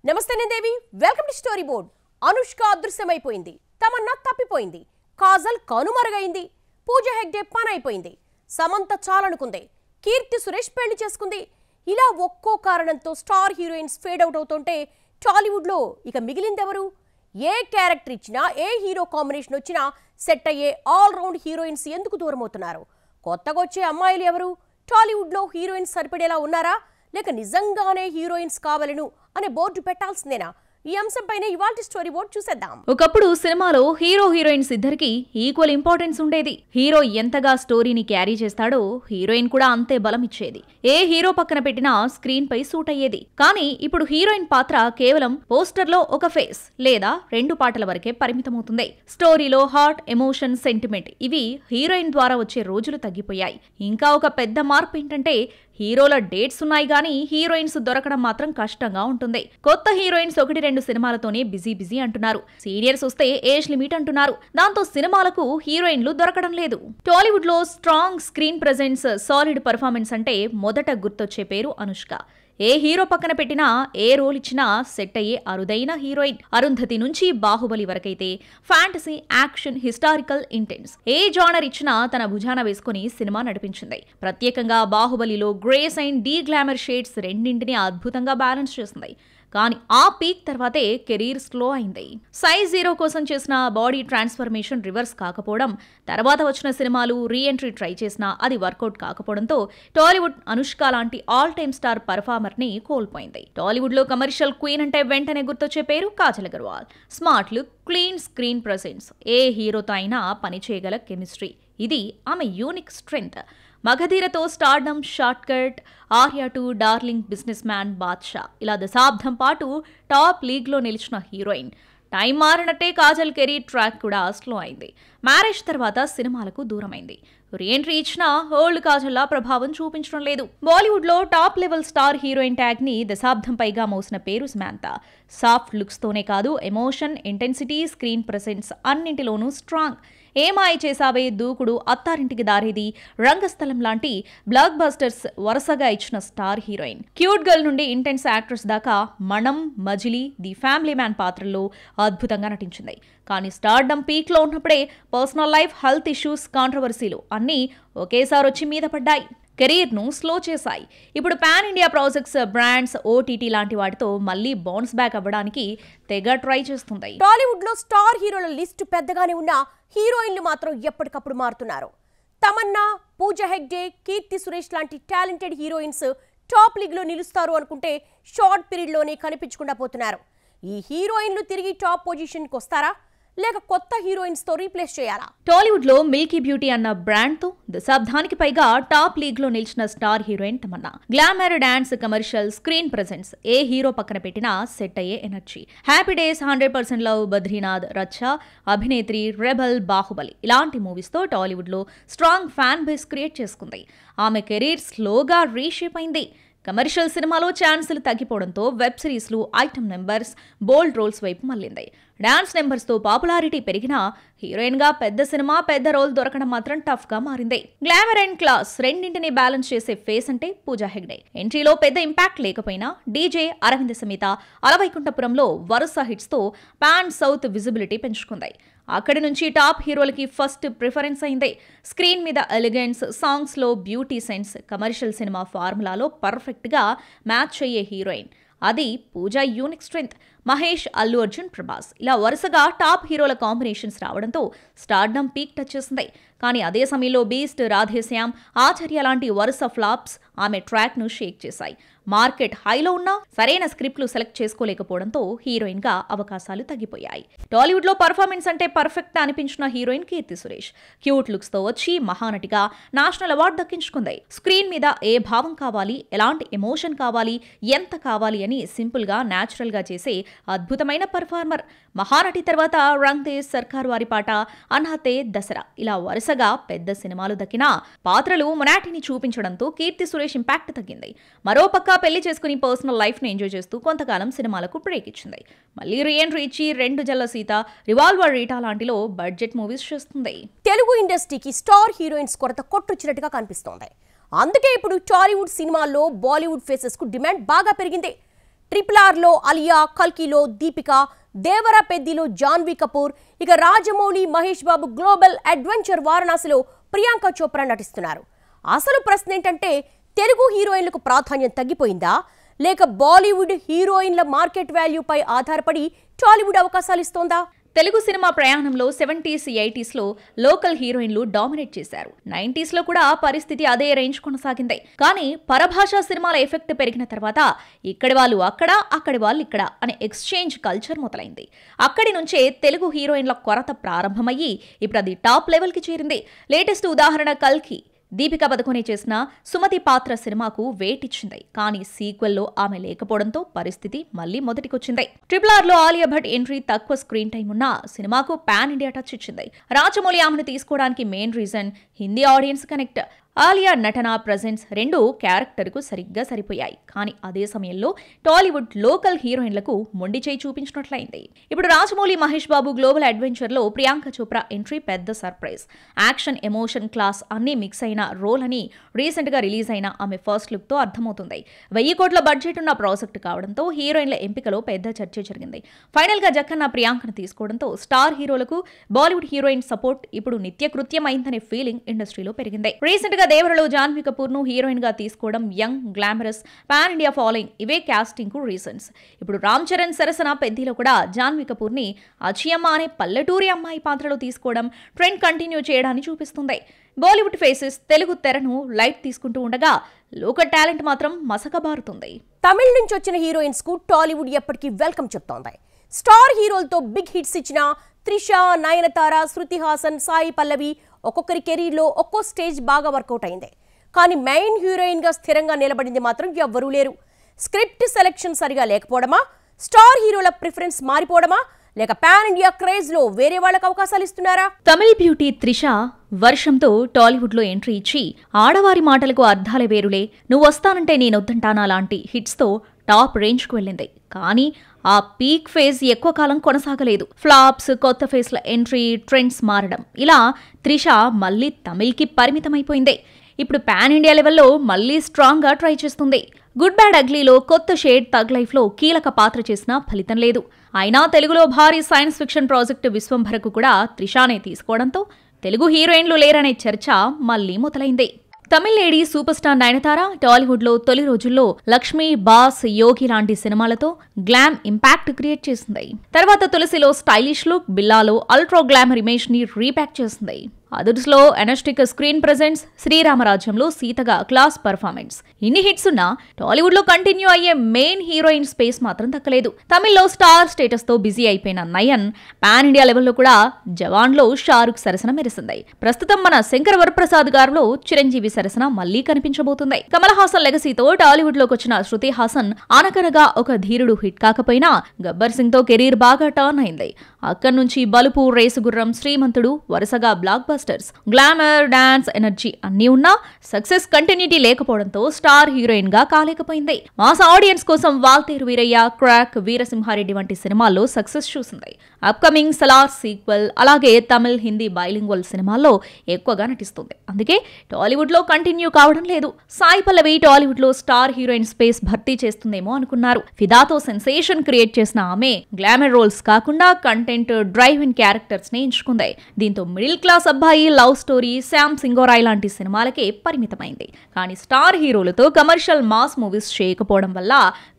నమస్తే Devi welcome to story board. Anushka అదృశ్యమైపోయింది, తమన్నా తప్పిపోయింది, కాజల్ కనుమరుగైంది, పూజా హెగ్డే పని అయిపోయింది, సమంత చాలనుకుంది, కీర్తి సురేష్ పెళ్లి చేసుకుంది. ఇలా ఒక్కో కారణంతో స్టార్ హీరోయిన్స్ ఫేడ్ అవుట్ అవుతుంటే టాలీవుడ్ లో ఇక మిగిలిందెవరు? ఏ క్యారెక్టర్ ఇచ్చినా, ఏ హీరో కాంబినేషన్ వచ్చినా సెట్ అయ్యే ఆల్ రౌండ్ హీరోయిన్స్ ఎందుకు దూరం అవుతున్నారు? కొత్తగా వచ్చే అమ్మాయిలు ఎవరు? టాలీవుడ్ లో హీరోయిన్స్ సరిపడేలా ఉన్నారా, లేక నిజంగానే హీరోయిన్స్ కావాలను అనే బోర్డు పెట్టాల్సిందేనా? ఈ అంశంపైనే ఇవాల్టి స్టోరీ బోర్డ్ చూసేద్దాం. ఒకప్పుడు సినిమాలో హీరో హీరోయిన్స్ ఇద్దరికి ఈక్వల్ ఇంపార్టెన్స్ ఉండేది. హీరో ఎంతగా స్టోరీని క్యారీ చేస్తాడో హీరోయిన్ కూడా అంతే బలం ఇచ్చేది. ఏ హీరో పక్కన పెట్టినా స్క్రీన్ పై సూట్ అయ్యేది. కానీ ఇప్పుడు హీరోయిన్ పాత్ర కేవలం పోస్టర్ లో ఒక ఫేస్ లేదా 2 పాటల వరకే పరిమితమవుతుంది. స్టోరీలో హార్ట్, ఎమోషన్, సెంటిమెంట్ ఇవి హీరోయిన్ ద్వారా వచ్చే రోజులు తగ్గిపోయాయి. ఇంకా ఒక పెద్ద మార్పు ఏంటంటే హీరోల డేట్స్ ఉన్నాయి గానీ హీరోయిన్స్ దొరకడం మాత్రం కష్టంగా ఉంటుంది. కొత్త హీరోయిన్స్ 1-2 సినిమాలతోనే బిజీ అంటున్నారు. సీనియర్స్ వస్తే ఏజ్ లిమిట్ అంటున్నారు. దాంతో సినిమాలకు హీరోయిన్లు దొరకడం లేదు. టాలీవుడ్ లో strong screen presence, solid performance అంటే మొదట గుర్తొచ్చే పేరు అనుష్క. ఏ హీరో పక్కన పెట్టినా, ఏ రోల్ ఇచ్చినా సెట్ అయ్యే అరుదైన హీరోయిన్. అరుంధతి నుంచి బాహుబలి వరకైతే ఫ్యాంటసీ, యాక్షన్, హిస్టారికల్, ఇంటెన్స్ ఏ జానర్ ఇచ్చినా తన భుజాన వేసుకుని సినిమా నడిపించింది. ప్రత్యేకంగా బాహుబలిలో grace and D glamour shades రెండింటినీ అద్భుతంగా బ్యాలెన్స్ చేసింది. కానీ ఆ పీక్ తర్వాతే కెరీర్ స్లో అయింది. సైజ్ 0 కోసం చేసిన బాడీ ట్రాన్స్ఫర్మేషన్ రివర్స్ కాకపోవడం, తర్వాత వచ్చిన సినిమాలు రీ ఎంట్రీ ట్రై చేసినా అది వర్కౌట్ కాకపోవడంతో టాలీవుడ్ అనుష్క లాంటి ఆల్ టైమ్ స్టార్ పర్ఫార్మర్ ని కోల్పోయింది. టాలీవుడ్ లో కమర్షియల్ క్వీన్ అంటే వెంటనే గుర్తొచ్చే పేరు Kajal Aggarwal. Smart look, clean screen presence, ఏ హీరోతో అయినా పని చేయగల కెమిస్ట్రీ, ఇది ఆమె యూనిక్ స్ట్రెంగ్త్. మగధీరతో stardom, short cut, Arya 2, darling, business man, Badshah ఇలా దశాబ్దం పాటు టాప్ లీగ్ లో నిలిచిన హీరోయిన్. టైం మారినట్టే కాజల్ కెరీర్ ట్రాక్ కూడా స్లో అయింది. మ్యారేజ్ తర్వాత సినిమాలకు దూరమైంది. రీఎంట్రీ ఇచ్చినా ఓల్డ్ కాజల్లా ప్రభావం చూపించడం లేదు. బాలీవుడ్ లో top level star heroine tag ని దశాబ్దం పైగా మోసిన పేరు సమంత. సాఫ్ట్ లుక్స్ తోనే కాదు, ఎమోషన్, ఇంటెన్సిటీ, స్క్రీన్ ప్రెసెన్స్ అన్నింటిలోనూ స్ట్రాంగ్. ఏమాయి చేసావే, దూకుడు, అత్తారింటికి దారేది, రంగస్థలం లాంటి బ్లాక్ బస్టర్స్ వరుసగా ఇచ్చిన స్టార్ హీరోయిన్. క్యూట్ గర్ల్ నుండి ఇంటెన్స్ యాక్ట్రెస్ దాకా మనం, మజిలీ, ది ఫ్యామిలీ మ్యాన్ పాత్రల్లో అద్భుతంగా నటించింది. కానీ స్టార్డమ్ పీక్ లో ఉన్నప్పుడే పర్సనల్ లైఫ్, హెల్త్ ఇష్యూస్, కాంట్రవర్సీలు అన్నీ ఒకేసారి వచ్చి మీద పడ్డాయి. కెరీర్ ను స్లో చేశాయి. ఇప్పుడు pan India projects, brands, OTT లాంటి వాటితో మళ్ళీ బౌన్స్ బ్యాక్ అవ్వడానికి తెగ ట్రై చేస్తుంది. టాలీవుడ్ లో స్టార్ హీరోల లిస్టు పెద్దగానే ఉన్న హీరోయిన్లు మాత్రం ఎప్పటికప్పుడు మారుతున్నారు. తమన్నా, పూజా హెగ్డే, కీర్తి సురేష్ లాంటి టాలెంటెడ్ హీరోయిన్స్ టాప్ లీగ్ లో నిలుస్తారు అనుకుంటే షార్ట్ పీరియడ్ లోనే కనిపించకుండా పోతున్నారు. ఈ హీరోయిన్లు తిరిగి టాప్ పొజిషన్ కి వస్తారా, లేక కొత్త హీరోయిన్స్ తో రీప్లేస్ చేయాలా? టాలీవుడ్ లో మిల్కీ బ్యూటీ అన్న బ్రాండ్ తో దశాబ్దానికి పైగా టాప్ లీగ్ లో నిలిచిన star heroine Tamannaah. Glamour, dance, commercial, screen presence ఏ హీరో పక్కన పెట్టినా సెట్ అయ్యే energy. Happy days, 100% love, Badrinath, Racha, Abhinetri, rebel, Baahubali ఇలాంటి మూవీస్ తో టాలీవుడ్ లో స్ట్రాంగ్ ఫ్యాన్ బేస్ క్రియేట్ చేసుకుంది. ఆమె కెరీర్ స్లోగా రీషేప్ అయింది. కమర్షియల్ సినిమాలో ఛాన్సులు తగ్గిపోవడంతో వెబ్ సిరీస్లు, ఐటమ్ నెంబర్స్, బోల్డ్ రోల్స్ వైపు మళ్లింది. డాన్స్ నెంబర్స్ తో పాపులారిటీ పెరిగినా హీరోయిన్ గా పెద్ద సినిమా, పెద్ద రోల్ దొరకడం మాత్రం టఫ్ గా మారింది. గ్లామర్ అండ్ క్లాస్ రెండింటిని బ్యాలెన్స్ చేసే ఫేస్ అంటే పూజా హెగ్డే. ఎంట్రీలో పెద్ద ఇంపాక్ట్ లేకపోయినా డీజే, అరవింద సమేత, అలవైకుంఠపురంలో వరుస హిట్స్ తో పాన్ సౌత్ విజిబిలిటీ పెంచుకుంది. అక్కడి నుంచి టాప్ హీరోలకి ఫస్ట్ ప్రిఫరెన్స్ అయింది. స్క్రీన్ మీద ఎలిగెన్స్, సాంగ్స్ లో బ్యూటీ సెన్స్, కమర్షియల్ సినిమా ఫార్ములాలో పర్ఫెక్ట్ గా మ్యాచ్ అయ్యే హీరోయిన్. అది పూజా యూనిక్ స్ట్రెంగ్త్. మహేష్, అల్లు అర్జున్, ప్రభాస్ ఇలా వరుసగా టాప్ హీరోల కాంబినేషన్స్ రావడంతో స్టార్డమ్ పీక్ టచ్ చేసింది. కానీ అదే సమయంలో బీస్ట్, రాధేశ్యామ్, ఆచార్య లాంటి వరుస ఫ్లాప్స్ ఆమె ట్రాక్ ను షేక్ చేశాయి. మార్కెట్ హైలో ఉన్నా సరైన స్క్రిప్ట్లు సెలెక్ట్ చేసుకోలేకపోవడంతో హీరోయిన్ గా అవకాశాలు తగ్గిపోయాయి. టాలీవుడ్ లో పర్ఫార్మెన్స్ అంటే పర్ఫెక్ట్ అనిపించిన heroine Keerthy Suresh. Cute looks తో వచ్చి మహానటిగా నేషనల్ అవార్డు దక్కించుకుంది. స్క్రీన్ మీద ఏ భావం కావాలి, ఎలాంటి ఎమోషన్ కావాలి, ఎంత కావాలి అని సింపుల్ గా, న్యాచురల్ గా చేసే అద్భుతమైన పర్ఫార్మర్. మహానటి తర్వాత రంగ్ దే, సర్కార్ వారి పాట, అన్హతే, దసరా ఇలా వరుసగా పెద్ద సినిమాలు దక్కినా పాత్రలు మొనాటిని చూపించడంతో కీర్తి సురేష్ ఇంపాక్ట్ తగ్గింది. మరోపక్క పెళ్లి చేసుకుని పర్సనల్ లైఫ్ ని ఎంజాయ్ చేస్తూ కొంతకాలం సినిమాలకు బ్రేక్ ఇచ్చింది. మళ్ళీ రీఎంట్రీ ఇచ్చి 2 జల్ల సీత, రివాల్వర్ రీటా లాంటిలో బడ్జెట్ మూవీస్ చేస్తుంది. తెలుగు ఇండస్ట్రీకి స్టార్ హీరోయిన్స్ కొరత కొట్టొచ్చినట్టుగా కనిపిస్తోంది. అందుకే ఇప్పుడు టాలీవుడ్ సినిమాల్లో బాలీవుడ్ ఫేసెస్ కు డిమాండ్ బాగా పెరిగింది. RRRలో అలియా, కల్కిలో దీపిక, దేవరా పెద్దిలో జాన్వీ కపూర్, ఇక రాజమౌళి, మహేష్ బాబు గ్లోబల్ అడ్వెంచర్ వారణాసిలో ప్రియాంక చోప్రా నటిస్తున్నారు. అసలు ప్రశ్న ఏంటంటే తెలుగు హీరోయిన్లకు ప్రాధాన్యం తగ్గిపోయిందా, లేక బాలీవుడ్ హీరోయిన్ల మార్కెట్ వాల్యూపై ఆధారపడి టాలీవుడ్ అవకాశాలు ఇస్తోందా? తెలుగు సినిమా ప్రయాణంలో 70s, 80sలో లోకల్ హీరోయిన్లు డామినేట్ చేశారు. 90sలో కూడా పరిస్థితి అదే రేంజ్ కొనసాగింది. కానీ పరభాషా సినిమాల ఎఫెక్ట్ పెరిగిన తర్వాత ఇక్కడి వాళ్ళు అక్కడ, అక్కడి వాళ్ళు ఇక్కడ అనే ఎక్స్చేంజ్ కల్చర్ మొదలైంది. అక్కడి నుంచే తెలుగు హీరోయిన్ల కొరత ప్రారంభమయ్యి ఇప్పుడు అది టాప్ లెవెల్కి చేరింది. లేటెస్ట్ ఉదాహరణ కల్కి. దీపిక పదుకొనే చేసిన సుమతి పాత్ర సినిమాకు వెయిట్ ఇచ్చింది. కానీ సీక్వెల్లో ఆమె లేకపోవడంతో పరిస్థితి మళ్లీ మొదటికొచ్చింది. RRRలో ఆలియా భట్ ఎంట్రీ తక్కువ స్క్రీన్ టైం ఉన్న సినిమాకు పాన్ ఇండియా టచ్ ఇచ్చింది. రాజమౌళి ఆమెను తీసుకోవడానికి main reason Hindi audience connect. Alia నటన, ప్రెజెన్స్ రెండూ క్యారెక్టర్కు సరిగ్గా సరిపోయాయి. కానీ అదే సమయంలో టాలీవుడ్ లోకల్ హీరోయిన్లకు మొండి చేయి చూపించినట్లయింది. ఇప్పుడు రాజమౌళి, మహేష్ బాబు గ్లోబల్ అడ్వెంచర్లో ప్రియాంక చోప్రా ఎంట్రీ పెద్ద సర్ప్రైజ్. యాక్షన్, ఎమోషన్, క్లాస్ అన్నీ మిక్స్ అయిన రోల్ అని రీసెంట్గా రిలీజ్ అయిన ఆమె ఫస్ట్ లుక్తో అర్థమవుతుంది. 1000 కోట్ల బడ్జెట్ ఉన్న ప్రాజెక్ట్ కావడంతో హీరోయిన్ల ఎంపికలో పెద్ద చర్చ జరిగింది. ఫైనల్గా జక్కన్న ప్రియాంకను తీసుకోవడంతో స్టార్ హీరోలకు బాలీవుడ్ హీరోయిన్ సపోర్ట్ ఇప్పుడు నిత్యకృత్యం అయిందనే ఫీలింగ్ ఇండస్ట్రీలో పెరిగింది. రీసెంట్గా దేవరలో జాన్వీ కపూర్ను హీరోయిన్ గా తీసుకోవడం, young, glamorous, pan India following ఇవే కాస్టింగ్ కు రీజన్స్. ఇప్పుడు రామ్ చరణ్ సరసన పెద్దిలో కూడా జాన్వీ కపూర్ని అచ్చియమ్మ అనే పల్లెటూరి అమ్మాయి పాత్రలో తీసుకోవడం ట్రెండ్ కంటిన్యూ చేయడాన్ని చూపిస్తుంది. బాలీవుడ్ ఫేసెస్ తెలుగు తెరను లైట్ తీసుకుంటూ ఉండగా లోకల్ టాలెంట్ మాత్రం మసకబారుతుంది. తమిళ నుంచి వచ్చిన హీరోయిన్స్ కు టాలీవుడ్ ఎప్పటికీ వెల్కమ్ చెప్తోంది. స్టార్ హీరోలతో బిగ్ హిట్స్ ఇచ్చిన త్రిష, నయనతార, శృతి హాసన్, సాయి పల్లవి ఒక్కొక్కరి కెరీర్లో ఒక్కో స్టేజ్ బాగా వర్కౌట్ అయింది. కానీ మెయిన్ హీరోయిన్గా స్థిరంగా నిలబడింది మాత్రం ఎవ్వరూ లేరు. స్క్రిప్ట్ సెలెక్షన్ సరిగా లేకపోవడమా, స్టార్ హీరోల ప్రిఫరెన్స్ మారిపోవడమా, లేక పాన్ ఇండియా క్రేజ్లో వేరే వాళ్ళకి అవకాశాలు ఇస్తున్నారా? తమిళ బ్యూటీ త్రిష వర్షంతో టాలీవుడ్లో ఎంట్రీ ఇచ్చి ఆడవారి మాటలకు అర్థాలే వేరులే, నువ్వు వస్తానంటే నేనొద్దంటానా లాంటి హిట్స్తో టాప్ రేంజ్కు వెళ్ళింది. కానీ ఆ పీక్ ఫేజ్ ఎక్కువ కాలం కొనసాగలేదు. ఫ్లాప్స్, కొత్త ఫేస్ల ఎంట్రీ, ట్రెండ్స్ మారడం, ఇలా త్రిష మళ్లీ తమిళ్కి పరిమితమైపోయింది. ఇప్పుడు పాన్ ఇండియా లెవెల్లో మళ్లీ స్ట్రాంగ్గా ట్రై చేస్తుంది. గుడ్ బ్యాడ్ అగ్లీలో కొత్త షేడ్ తగ్ లైఫ్లో కీలక పాత్ర చేసినా ఫలితం లేదు. అయినా తెలుగులో భారీ సైన్స్ ఫిక్షన్ ప్రాజెక్టు విశ్వంభరకు కూడా త్రిషానే తీసుకోవడంతో తెలుగు హీరోయిన్లు లేరనే చర్చ మళ్లీ మొదలైంది. తమిళ లేడీ సూపర్ స్టార్ నయనతార టాలీవుడ్లో తొలి రోజుల్లో లక్ష్మి, బాస్, యోగి లాంటి సినిమాలతో గ్లామ్ ఇంపాక్ట్ క్రియేట్ చేసింది. తర్వాత తులసిలో స్టైలిష్ లుక్, బిల్లాలో అల్ట్రా గ్లామర్ ఇమేజ్ ని రీప్యాక్ చేసింది. అదుర్స్లో ఎనర్జిటిక్ స్క్రీన్ ప్రెజెన్స్, శ్రీరామరాజ్యంలో సీతగా క్లాస్ పర్ఫార్మెన్స్. ఇన్ని హిట్స్ ఉన్నా టాలీవుడ్లో కంటిన్యూ అయ్యే మెయిన్ హీరోయిన్ స్పేస్ మాత్రం దక్కలేదు. తమిళ్లో స్టార్ స్టేటస్ తో బిజీ అయిపోయిన నయన్ పాన్ ఇండియా లెవెల్లో కూడా జవాన్లో షారుఖ్ సరసన మెరిసింది. ప్రస్తుతం మన శంకర వరప్రసాద్ గారిలో చిరంజీవి సరసన మళ్లీ కనిపించబోతుంది. కమల్ హాసన్ లెగసీతో టాలీవుడ్ లోకి వచ్చిన శృతి హాసన్ అనకనగా ఒక ధీరుడు హిట్ కాకపోయినా గబ్బర్ సింగ్ తో కెరీర్ బాగా టర్న్ అయింది. అక్కడి నుంచి బలుపు, రేసుగుర్రం, శ్రీమంతుడు వరుసగా black busters. Glamour, dance, energy అన్నీ ఉన్నా సక్సెస్ కంటిన్యూటీ లేకపోవడంతో స్టార్ హీరోయిన్ గా కాలేకపోయింది. మాస్ ఆడియన్స్ కోసం వాల్తేరు వీరయ్య, క్రాక్, వీరసింహారెడ్డి వంటి సినిమాల్లో సక్సెస్ చూసింది. అప్కమింగ్ సలార్ సీక్వెల్, అలాగే తమిళ్, హిందీ బైలింగ్వల్ సినిమాల్లో ఎక్కువగా నటిస్తుంది. అందుకే టాలీవుడ్ లో కంటిన్యూ కావడం లేదు. సాయి పల్లవి టాలీవుడ్ లో స్టార్ హీరోయిన్ స్పేస్ భర్తీ చేస్తుందేమో అనుకున్నారు. ఫిదాతో సెన్సేషన్ క్రియేట్ చేసిన ఆమె గ్లామర్ రోల్స్ కాకుండా కంటెంట్, డ్రైవ్ ఇన్ క్యారెక్టర్స్ ని ఎంచుకుంది. దీంతో మిడిల్ క్లాస్ అబ్బాయి, లవ్ స్టోరీ, శామ్ సింగోరాయ్ లాంటి సినిమాలకే పరిమితమైంది. కానీ స్టార్ హీరోలతో కమర్షియల్ మాస్ మూవీస్ చేయకపోవడం వల్ల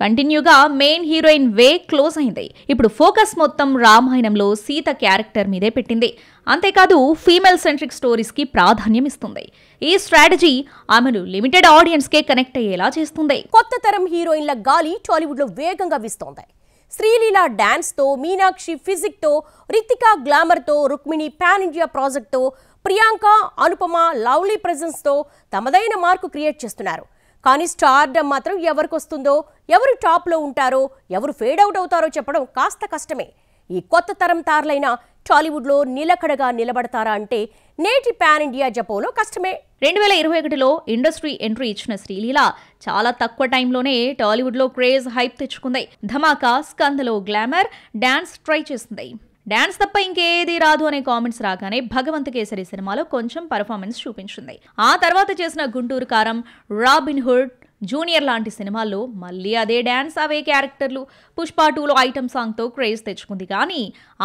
కంటిన్యూగా మెయిన్ హీరోయిన్ వే క్లోజ్ అయింది. ఇప్పుడు ఫోకస్ మొత్తం రామాయణంలో సీత క్యారెక్టర్ మీదే పెట్టింది. అంతేకాదు ఫీమేల్ సెంట్రిక్ స్టోరీస్ కి ప్రాధాన్యం ఇస్తుంది. ఈ స్ట్రాటజీ ఆమెను లిమిటెడ్ ఆడియన్స్ కే కనెక్ట్ అయ్యేలా చేస్తుంది. కొత్త తరం హీరోయిన్ల గాలి టాలీవుడ్ లో వేగంగా వీస్తోంది. శ్రీలీల డాన్స్ తో, మీనాక్షి ఫిజిక్ తో, రితిక గ్లామర్ తో, రుక్మిణి పాన్ ఇండియా ప్రాజెక్ట్ తో, ప్రియాంక, అనుపమ లవ్లీ ప్రెజెన్స్ తో తమదైన మార్కు క్రియేట్ చేస్తున్నారు. కానీ స్టార్డమ్ మాత్రం ఎవరికొస్తుందో, ఎవరు టాప్ లో ఉంటారో, ఎవరు ఫేడ్ అవుట్ అవుతారో చెప్పడం కాస్త కష్టమే. ఈ కొత్త తరం తారలైన టాలీవుడ్లో నిలకడగా నిలబడతారా అంటే నేటి పాన్ ఇండియా జపోలో కష్టమే. 2021లో ఇండస్ట్రీ ఎంట్రీ ఇచ్చిన శ్రీలీల చాలా తక్కువ టైంలోనే టాలీవుడ్లో క్రేజ్ హైప్ తెచ్చుకుంది. ధమాకా, స్కందలో గ్లామర్, డాన్స్ ట్రై చేసింది. డాన్స్ తప్ప ఇంకేది రాదు అనే కామెంట్స్ రాగానే భగవంత్ కేసరి సినిమాలో కొంచెం పర్ఫార్మెన్స్ చూపించింది. ఆ తర్వాత చేసిన గుంటూరు కారం, రాబిన్ హుడ్, జూనియర్ లాంటి సినిమాల్లో మళ్ళీ అదే డాన్స్, అవే క్యారెక్టర్లు. పుష్ప 2లో ఐటమ్ సాంగ్తో క్రేజ్ తెచ్చుకుంది. కానీ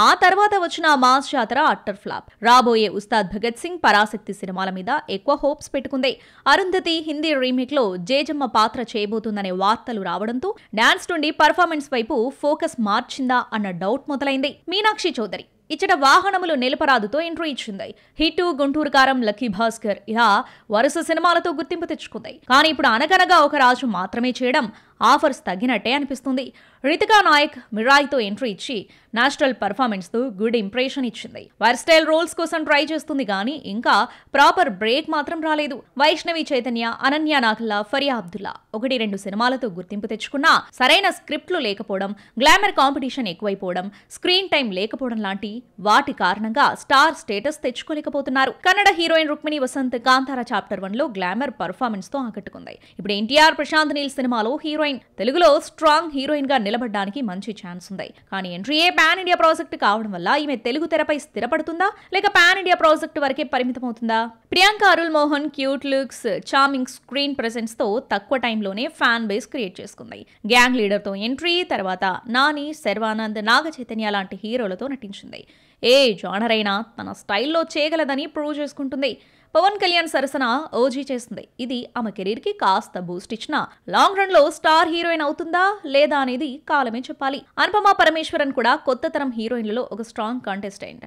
ఆ తర్వాత వచ్చిన మాస్ జాతర అట్టర్ ఫ్లాప్. రాబోయే ఉస్తాద్ భగత్ సింగ్, పరాశక్తి సినిమాల మీద ఎక్కువ హోప్స్ పెట్టుకుంది. అరుంధతి హిందీ రీమేక్లో జేజమ్మ పాత్ర చేయబోతుందనే వార్తలు రావడంతో డాన్స్ నుండి పర్ఫార్మెన్స్ వైపు ఫోకస్ మార్చిందా అన్న డౌట్ మొదలైంది. మీనాక్షి చౌదరి ఇచ్చట వాహనములు నిలపరాదుతో ఎంట్రీ ఇచ్చింది. హిట్, గుంటూరు కారం, లక్కీ భాస్కర్ ఇలా వరుస సినిమాలతో గుర్తింపు తెచ్చుకుంది. కానీ ఇప్పుడు అనగనగా ఒక రాజు మాత్రమే చేయడం ఆఫర్స్ తగ్గినట్టే అనిపిస్తుంది. రితికా నాయక్ మిరాయితో ఎంట్రీ ఇచ్చి నేచురల్ పర్ఫార్మెన్స్ తో గుడ్ ఇంప్రెషన్ ఇచ్చింది. వైర్ స్టైల్ రోల్స్ కోసం ట్రై చేస్తుంది కానీ ఇంకా ప్రాపర్ బ్రేక్ మాత్రం రాలేదు. వైష్ణవి చైతన్య, అనన్య నాగల్లా, ఫరియా అబ్దుల్లా 1-2 సినిమాలతో గుర్తింపు తెచ్చుకున్నా సరైన స్క్రిప్ట్లు లేకపోవడం, గ్లామర్ కాంపిటీషన్ ఎక్కువైపోవడం, స్క్రీన్ టైం లేకపోవడం లాంటి వాటి కారణంగా స్టార్ స్టేటస్ తెచ్చుకోలేకపోతున్నారు. కన్నడ హీరోయిన్ రుక్మిణి వసంత్ కాంతారా చాప్టర్ 1లో గ్లామర్ పర్ఫార్మెన్స్ తో ఆకట్టుకుంది. ఇప్పుడు ఎన్టీఆర్, ప్రశాంత్ నీల్ సినిమాలో హీరోయిన్, తెలుగులో స్ట్రాంగ్ హీరోయిన్ గా నిలబడడానికి మంచి ఛాన్స్ ఉంది. కానీ ఎంట్రీయే పాన్ ఇండియా ప్రాజెక్ట్ కావడం వల్ల ఈమె తెలుగు తెరపై స్థిరపడుతుందా లేక పాన్ ఇండియా ప్రాజెక్ట్ వరకే పరిమితమవుతుందా? Priyanka Arul Mohan cute looks, charming screen presence తో తక్కువ టైంలోనే ఫ్యాన్ బేస్ క్రియేట్ చేసుకుంది. గ్యాంగ్ లీడర్ తో ఎంట్రీ, తర్వాత నాని, శర్వానంద్, నాగ చైతన్య లాంటి హీరోలతో నటించింది. ఏ జానర్ అయినా తన స్టైల్లో చేయగలదని ప్రూవ్ చేసుకుంటుంది. పవన్ కళ్యాణ్ సరసన ఓజీ చేస్తుంది. ఇది ఆమె కెరీర్ కి కాస్త బూస్ట్ ఇచ్చిన లాంగ్ రన్ లో స్టార్ హీరోయిన్ అవుతుందా లేదా అనేది కాలమే చెప్పాలి. అనుపమ పరమేశ్వరన్ కూడా కొత్త తరం హీరోయిన్లలో ఒక స్ట్రాంగ్ కంటెస్టెంట్.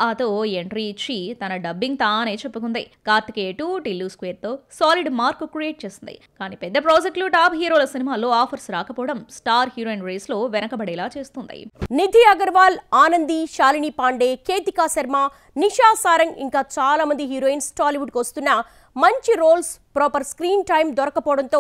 ఆతో ఎంట్రీ ఇచ్చి తన డబ్బింగ్ తానే చెప్పుకుంది. కార్తికేయ 2, టిల్లు స్క్వేర్ తో సాలిడ్ మార్క్ క్రియేట్ చేసింది. కానీ పెద్ద ప్రాజెక్టులు, టాప్ హీరోల సినిమాల్లో ఆఫర్స్ రాకపోవడం స్టార్ హీరోయిన్ రేస్ లో వెనకబడేలా చేస్తుంది. నిధి అగర్వాల్, ఆనంది, శాలిని పాండే, కేతికా శర్మ, నిషా సారంగ్ ఇంకా చాలా మంది హీరోయిన్స్ టాలీవుడ్కి వస్తున్న మంచి రోల్స్, ప్రాపర్ స్క్రీన్ టైం దొరకపోవడంతో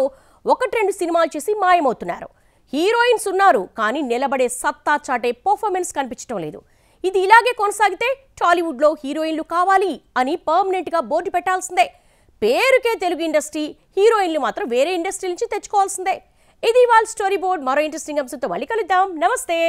1-2 సినిమాలు చేసి మాయమవుతున్నారు. హీరోయిన్స్ ఉన్నారు కానీ నిలబడే సత్తా చాటే పర్ఫార్మెన్స్ కనిపించడం లేదు. ఇది ఇలాగే కొనసాగితే టాలీవుడ్లో హీరోయిన్లు కావాలి అని పర్మనెంట్గా బోర్డు పెట్టాల్సిందే. పేరుకే తెలుగు ఇండస్ట్రీ, హీరోయిన్లు మాత్రం వేరే ఇండస్ట్రీ నుంచి తెచ్చుకోవాల్సిందే. ఇది వాళ్ళ స్టోరీ బోర్డ్. మరో ఇంట్రెస్టింగ్ అంశంతో మళ్ళీ కలుద్దాం. నమస్తే.